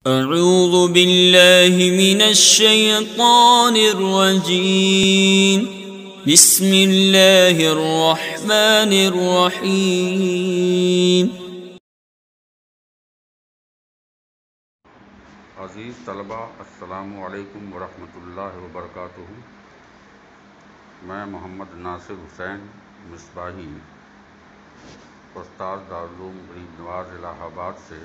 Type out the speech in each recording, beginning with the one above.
اعوذ باللہ من الشیطان الرجیم بسم اللہ الرحمن الرحیم۔ عزیز طلبہ، السلام علیکم ورحمۃ اللہ وبرکاتہ۔ میں محمد ناصر حسین مصباحی، استاد دارالعلوم غریب نواز الہ آباد سے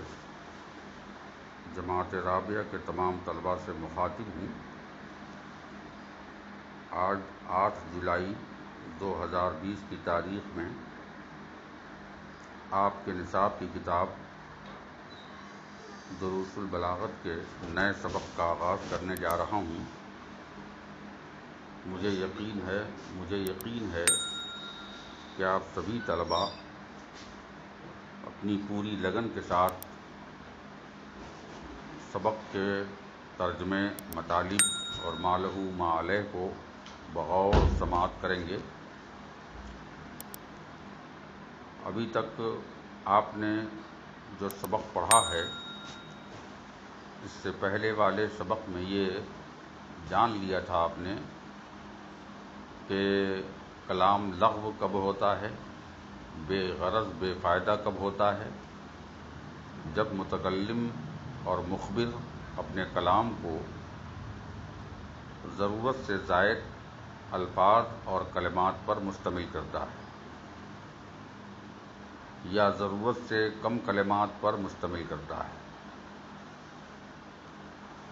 جماعت رابعہ کے تمام طلبہ سے مخاطب ہوں۔ آج 8 جولائی 2020 کی تاریخ میں آپ کے نصاب کی کتاب دروس البلاغت کے نئے سبق کا آغاز کرنے جا رہا ہوں۔ مجھے یقین ہے کہ آپ سبھی طلبہ اپنی پوری لگن کے ساتھ سبق کے ترجمے، مطالب اور ما لہ ما علیہ کو بغور سماعت کریں گے۔ ابھی تک آپ نے جو سبق پڑھا ہے، اس سے پہلے والے سبق میں یہ جان لیا تھا آپ نے کہ کلام لغو کب ہوتا ہے، بے غرض بے فائدہ کب ہوتا ہے، جب متکلم اور مخبر اپنے کلام کو ضرورت سے زائد الفاظ اور کلمات پر مشتمل کرتا ہے یا ضرورت سے کم کلمات پر مشتمل کرتا ہے۔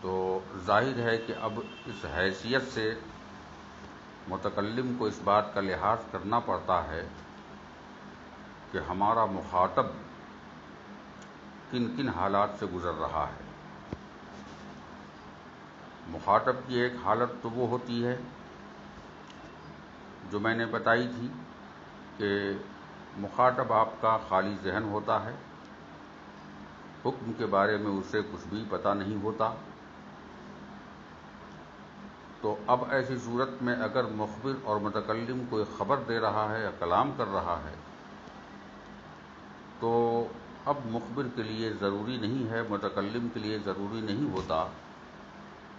تو ظاہر ہے کہ اب اس حیثیت سے متکلم کو اس بات کا لحاظ کرنا پڑتا ہے کہ ہمارا مخاطب کن کن حالات سے گزر رہا ہے۔ مخاطب کی ایک حالت تو وہ ہوتی ہے جو میں نے بتائی تھی کہ مخاطب آپ کا خالی ذہن ہوتا ہے، حکم کے بارے میں اسے کچھ بھی پتہ نہیں ہوتا۔ تو اب ایسی صورت میں اگر مخبر اور متکلم کوئی خبر دے رہا ہے یا کلام کر رہا ہے، تو اب مخبر کے لیے ضروری نہیں ہے، متکلم کے لیے ضروری نہیں ہوتا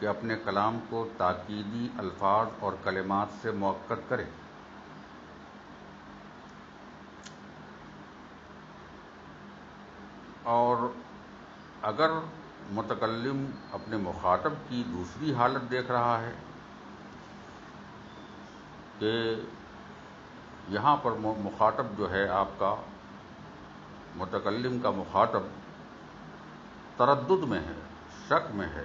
کہ اپنے کلام کو تاکیدی الفاظ اور کلمات سے مؤکد کرے۔ اور اگر متکلم اپنے مخاطب کی دوسری حالت دیکھ رہا ہے کہ یہاں پر مخاطب جو ہے آپ کا، متکلم کا مخاطب تردد میں ہے، شک میں ہے،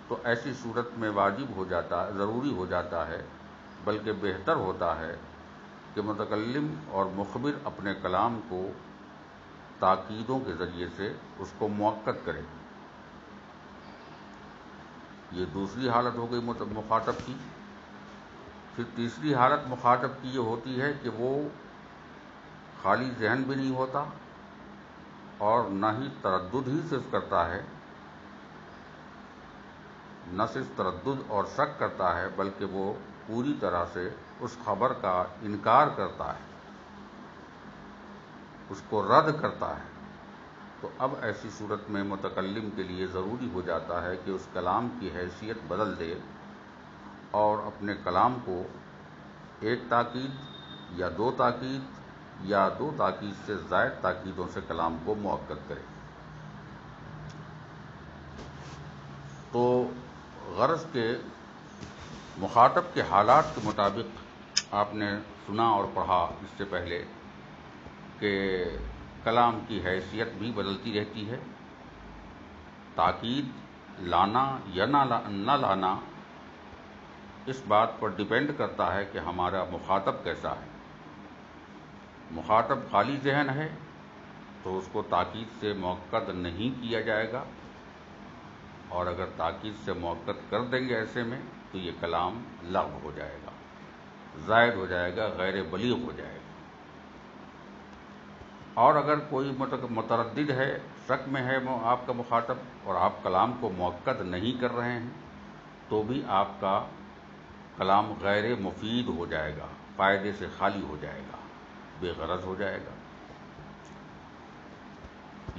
تو ایسی صورت میں واجب ہو جاتا ہے، ضروری ہو جاتا ہے، بلکہ بہتر ہوتا ہے کہ متکلم اور مخبر اپنے کلام کو تاکیدوں کے ذریعے سے اس کو مؤکد کرے۔ یہ دوسری حالت ہو گئی مخاطب کی۔ پھر تیسری حالت مخاطب کی یہ ہوتی ہے کہ وہ خالی ذہن بھی نہیں ہوتا اور نہ ہی تردد ہی صرف کرتا ہے، نہ صرف تردد اور شک کرتا ہے، بلکہ وہ پوری طرح سے اس خبر کا انکار کرتا ہے، اس کو رد کرتا ہے۔ تو اب ایسی صورت میں متکلم کے لیے ضروری ہو جاتا ہے کہ اس کلام کی حیثیت بدل دے اور اپنے کلام کو ایک تاکید یا دو تاکید یا دو تاکید سے زائد تاکیدوں سے کلام کو مؤکد کرے۔ تو غرض کے مخاطب کے حالات کے مطابق آپ نے سنا اور پڑھا اس سے پہلے کہ کلام کی حیثیت بھی بدلتی رہتی ہے۔ تاکید لانا یا نہ لانا اس بات پر ڈیپینڈ کرتا ہے کہ ہمارا مخاطب کیسا ہے۔ مخاطب خالی ذہن ہے تو اس کو تاکید سے مؤکد نہیں کیا جائے گا، اور اگر تاکید سے مؤکد کر دیں گے ایسے میں تو یہ کلام لغو ہو جائے گا، زائد ہو جائے گا، غیر بلیغ ہو جائے گا۔ اور اگر کوئی متردد ہے، شک میں ہے آپ کا مخاطب اور آپ کلام کو مؤکد نہیں کر رہے ہیں، تو بھی آپ کا کلام غیر مفید ہو جائے گا، فائدے سے خالی ہو جائے گا، بے غرض ہو جائے گا۔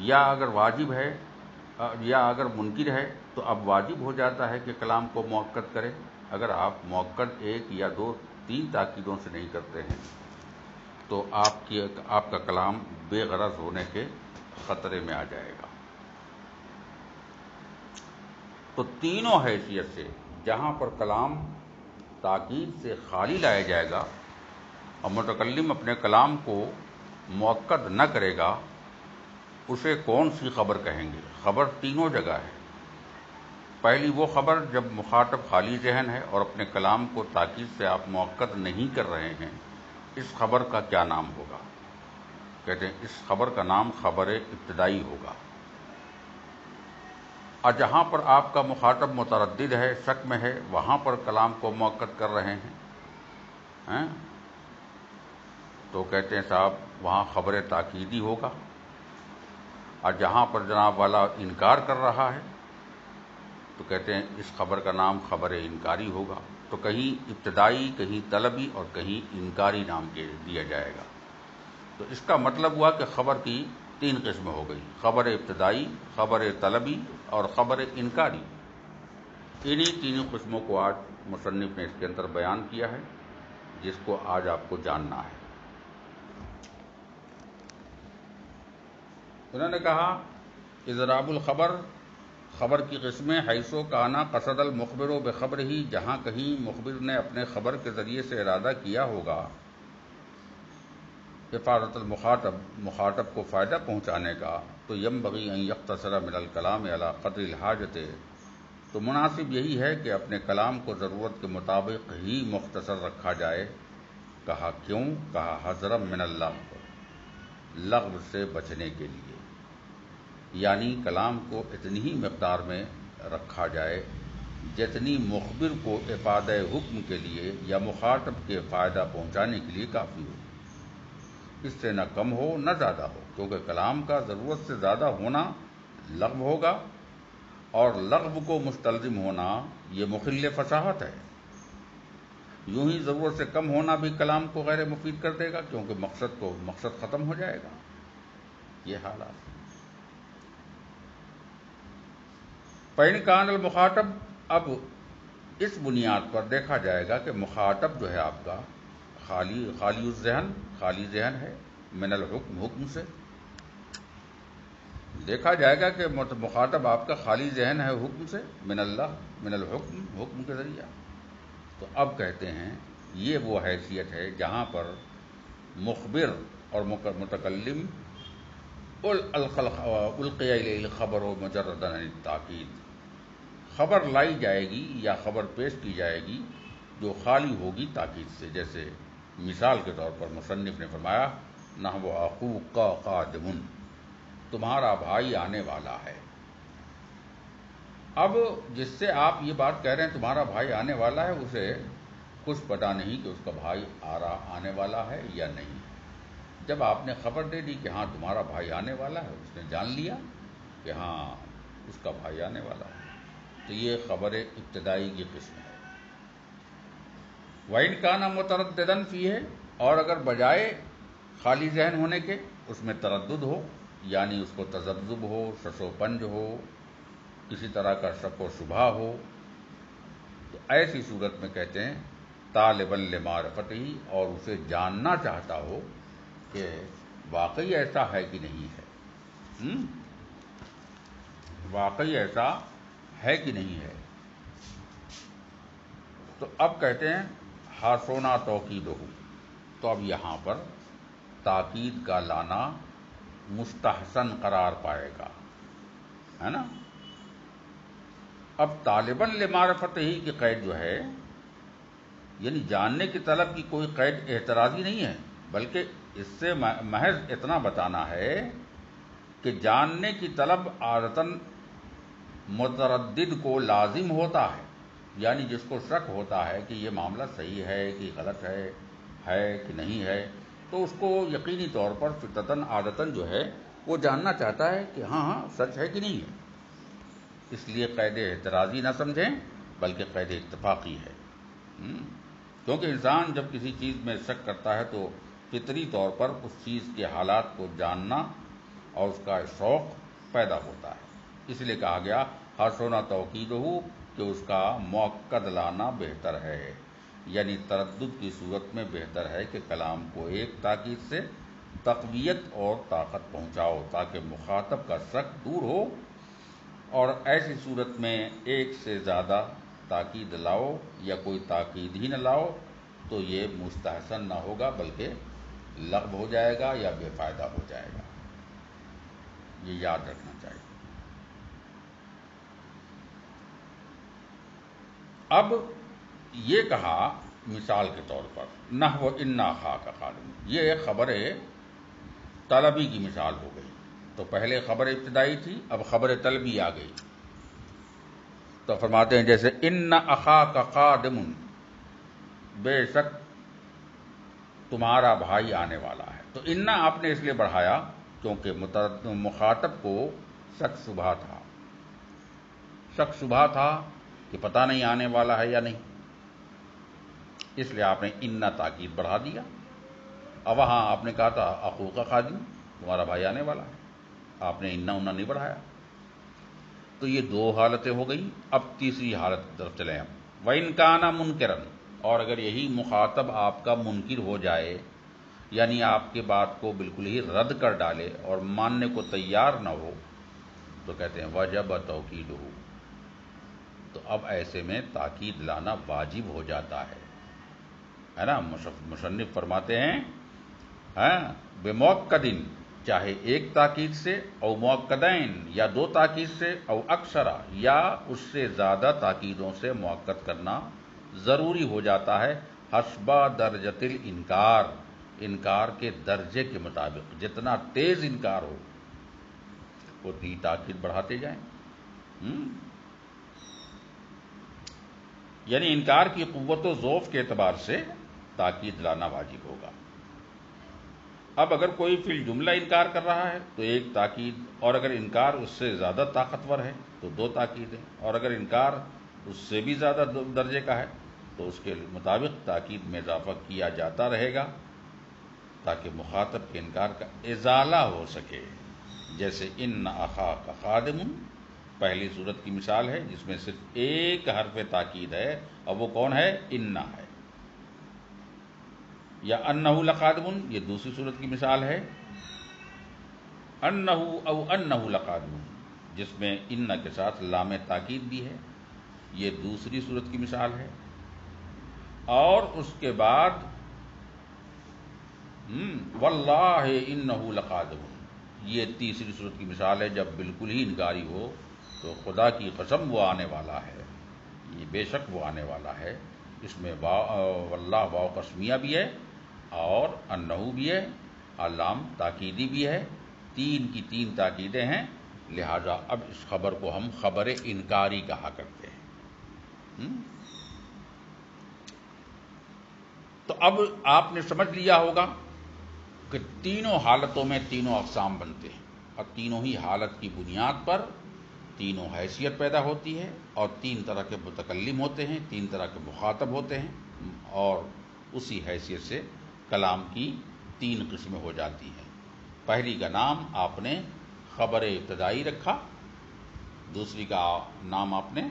یا اگر واجب ہے، یا اگر منکر ہے تو اب واجب ہو جاتا ہے کہ کلام کو مؤکد کرے. اگر آپ مؤکد 1 یا 2 3 تاکیدوں سے نہیں کرتے ہیں تو آپ کا کلام بے غرض ہونے کے خطرے میں آ جائے گا. تو تینوں حیثیت سے جہاں پر کلام تاکید سے خالی لایا جائے گا اور متکلم اپنے کلام کو مؤکد نہ کرے گا، اسے کون سی خبر کہیں گے؟ خبر تینوں جگہ ہے. پہلی وہ خبر جب مخاطب خالی ذہن ہے اور اپنے کلام کو تاکید سے آپ مؤکد نہیں کر رہے ہیں، اس خبر کا کیا نام ہوگا؟ کہتے ہیں اس خبر کا نام خبر ابتدائی ہوگا. اور جہاں پر آپ کا مخاطب متردد ہے، شک میں ہے، وہاں پر کلام کو مؤکد کر رہے ہیں تو کہتے ہیں صاحب وہاں خبر تاکیدی ہوگا. اور جہاں پر جناب والا انکار کر رہا ہے تو کہتے ہیں اس خبر کا نام خبر انکاری ہوگا. تو کہیں ابتدائی، کہیں طلبی اور کہیں انکاری نام دیا جائے گا. تو اس کا مطلب ہوا کہ خبر کی 3 قسمیں ہو گئی: خبر ابتدائی، خبر طلبی اور خبر انکاری. انہی 3 قسموں کو آج مصنف نے اس کے اندر بیان کیا ہے، جس کو آج آپ کو جاننا ہے. انہوں نے کہا اضراب الخبر، خبر کی قسمیں حیثو کانا قصد المخبر بخبر ہی، جہاں کہیں مخبر نے اپنے خبر کے ذریعے سے ارادہ کیا ہوگا افادۃ المخاطب، مخاطب کو فائدہ پہنچانے کا، تو ینبغی ان یقتصر من الکلام علی قدر الحاجت، تو مناسب یہی ہے کہ اپنے کلام کو ضرورت کے مطابق ہی مختصر رکھا جائے. کہا کیوں؟ کہا حذرا من اللغو، لغو سے بچنے کے لیے. یعنی کلام کو اتنی ہی مقدار میں رکھا جائے جتنی مخبر کو افادہ حکم کے لیے یا مخاطب کے فائدہ پہنچانے کے لیے کافی ہو. اس سے نہ کم ہو نہ زیادہ ہو، کیونکہ کلام کا ضرورت سے زیادہ ہونا لغو ہوگا، اور لغو کو مستلزم ہونا یہ مخل فصاحت ہے. یوں ہی ضرورت سے کم ہونا بھی کلام کو غیر مفید کر دے گا، کیونکہ مقصد ختم ہو جائے گا. یہ حالات. فَإِنْ كَانَ المخاطب، اب اس بنیاد پر دیکھا جائے گا کہ مخاطب جو ہے آپ کا خالی ذہن ہے من الحکم، حکم سے. دیکھا جائے گا کہ مخاطب آپ کا خالی ذہن ہے حکم سے، من الحکم، حکم کے ذریعہ. تو اب کہتے ہیں یہ وہ حیثیت ہے جہاں پر مخبر اور متکلم القی الیہ الخبر مجردا عن التاکید، خبر لائی جائے گی یا خبر پیش کی جائے گی جو خالی ہوگی تاکید سے. جیسے مثال کے طور پر مصنف نے فرمایا نحو اخوک قادم، تمہارا بھائی آنے والا ہے. اب جس سے آپ یہ بات کہہ رہے ہیں تمہارا بھائی آنے والا ہے، اسے کچھ پتا نہیں کہ اس کا بھائی آنے والا ہے یا نہیں. جب آپ نے خبر دے دی کہ ہاں تمہارا بھائی آنے والا ہے، اس نے جان لیا کہ ہاں اس کا بھائی آنے والا ہے. تو یہ خبر ابتدائی کی قسم ہے. وَإِنْ كَانَ مُتَرَدِّدًا فِيهِ، اور اگر بجائے خالی ذہن ہونے کے اس میں تردد ہو، یعنی اس کو تذبذب ہو، شش و پنج ہو، کسی طرح کا شک و شبہ ہو، تو ایسی صورت میں کہتے ہیں طالبا لمعرفتہ، اور اسے جاننا چاہتا ہو کہ واقعی ایسا ہے کہ نہیں ہے، واقعی ایسا ہے کہ نہیں ہے. تو اب کہتے ہیں حاصونا توقیدہ، تو اب یہاں پر تاکید کا لانا مستحسن قرار پائے گا، ہے نا. اب طالباً لمعرفتہ کی قید جو ہے، یعنی جاننے کی طلب کی کوئی قید اعتراضی نہیں ہے، بلکہ اس سے محض اتنا بتانا ہے کہ جاننے کی طلب عادتاً متردد کو لازم ہوتا ہے. یعنی جس کو شک ہوتا ہے کہ یہ معاملہ صحیح ہے کہ غلط ہے کہ نہیں ہے، تو اس کو یقینی طور پر فطرتاً عادتاً جو ہے وہ جاننا چاہتا ہے کہ ہاں سچ ہے کہ نہیں ہے. اس لیے قید اعتراضی نہ سمجھیں بلکہ قید اتفاقی ہے. کیونکہ انسان جب کسی چیز میں شک کرتا ہے تو فطری طور پر اس چیز کے حالات کو جاننا اور اس کا شوق پیدا ہوتا ہے. اس لیے کہا گیا حسن توقید ہو کہ اس کا موقد لانا بہتر ہے، یعنی تردد کی صورت میں بہتر ہے کہ کلام کو ایک تاکید سے تقویت اور طاقت پہنچاؤ تاکہ مخاطب کا شک دور ہو، اور ایسی صورت میں ایک سے زیادہ تاکید لاؤ یا کوئی تاکید ہی نہ لاؤ تو یہ مستحسن نہ ہوگا بلکہ لغو ہو جائے گا یا بے فائدہ ہو جائے گا، یہ یاد رکھنا چاہیے۔ اب یہ کہا مثال کے طور پر نحو انا اخاک خادم، یہ ایک خبر طلبی کی مثال ہو گئی، تو پہلے خبر ابتدائی تھی، اب خبر طلبی آ گئی، تو فرماتے ہیں جیسے ان اخاک قادم، بے شک تمہارا بھائی آنے والا ہے، تو انا آپ نے اس لیے بڑھایا کیونکہ مخاطب کو شک شبہ تھا کہ پتہ نہیں آنے والا ہے یا نہیں، اس لیے آپ نے انا تاکید بڑھا دیا۔ اب وہاں آپ نے کہا تھا اخوک خادم، تمہارا بھائی آنے والا ہے، آپ نے انا نہیں بڑھایا، تو یہ دو حالتیں ہو گئی۔ اب تیسری حالت کی طرف چلیں ہم، وَإِن كَانَ مُنْكِرًا، اور اگر یہی مخاطب آپ کا منکر ہو جائے، یعنی آپ کے بات کو بالکل ہی رد کر ڈالے اور ماننے کو تیار نہ ہو، تو کہتے ہیں وجب توکیدہ، تو اب ایسے میں تاکید لانا واجب ہو جاتا ہے نا۔ مصنف فرماتے ہیں بمؤکدن، چاہے ایک تاکید سے، او مؤکدین، یا دو تاکید سے، او اکثر، یا اس سے زیادہ تاکیدوں سے مؤکد کرنا ضروری ہو جاتا ہے، حسب درجۃ الانکار، انکار کے درجے کے مطابق، جتنا تیز انکار ہو اتنی تاکید بڑھاتے جائیں، یعنی انکار کی قوت و ضعف کے اعتبار سے تاکید لانا واجب ہوگا۔ اب اگر کوئی فی الجملہ انکار کر رہا ہے تو ایک تاکید، اور اگر انکار اس سے زیادہ طاقتور ہے تو دو تاکیدیں، اور اگر انکار اس سے بھی زیادہ درجے کا ہے تو اس کے مطابق تاکید میں اضافہ کیا جاتا رہے گا تاکہ مخاطب کے انکار کا ازالہ ہو سکے۔ جیسے ان اخاک خادم، پہلی صورت کی مثال ہے جس میں صرف ایک حرف تاکید ہے، اور وہ کون ہے؟ انا ہے۔ یا انہ لقادم، یہ دوسری صورت کی مثال ہے، انہ او انہ لقادم، جس میں ان کے ساتھ لام تاکید بھی ہے، یہ دوسری صورت کی مثال ہے۔ اور اس کے بعد واللہ انہ لقادم، یہ تیسری صورت کی مثال ہے، جب بالکل ہی انکاری ہو تو خدا کی قسم وہ آنے والا ہے، یہ بے شک وہ آنے والا ہے، اس میں واللہ واو قسمیہ بھی ہے اور انہ بھی ہے، علام تاکیدی بھی ہے، تین کی تین تاکیدیں ہیں، لہذا اب اس خبر کو ہم خبر انکاری کہا کرتے ہیں۔ تو اب آپ نے سمجھ لیا ہوگا کہ تینوں حالتوں میں تینوں اقسام بنتے ہیں، اور تینوں ہی حالت کی بنیاد پر تینوں حیثیت پیدا ہوتی ہے، اور تین طرح کے متکلم ہوتے ہیں، تین طرح کے مخاطب ہوتے ہیں، اور اسی حیثیت سے کلام کی تین قسمیں ہو جاتی ہیں۔ پہلی کا نام آپ نے خبر ابتدائی رکھا، دوسری کا نام آپ نے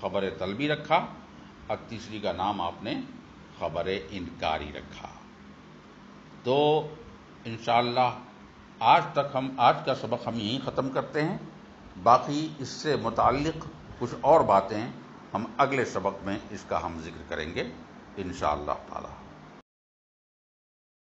خبر طلبی رکھا، اور تیسری کا نام آپ نے خبر انکاری رکھا۔ تو انشاءاللہ آج کا سبق ہم یہیں ختم کرتے ہیں، باقی اس سے متعلق کچھ اور باتیں ہم اگلے سبق میں اس کا ہم ذکر کریں گے انشاءاللہ تعالی۔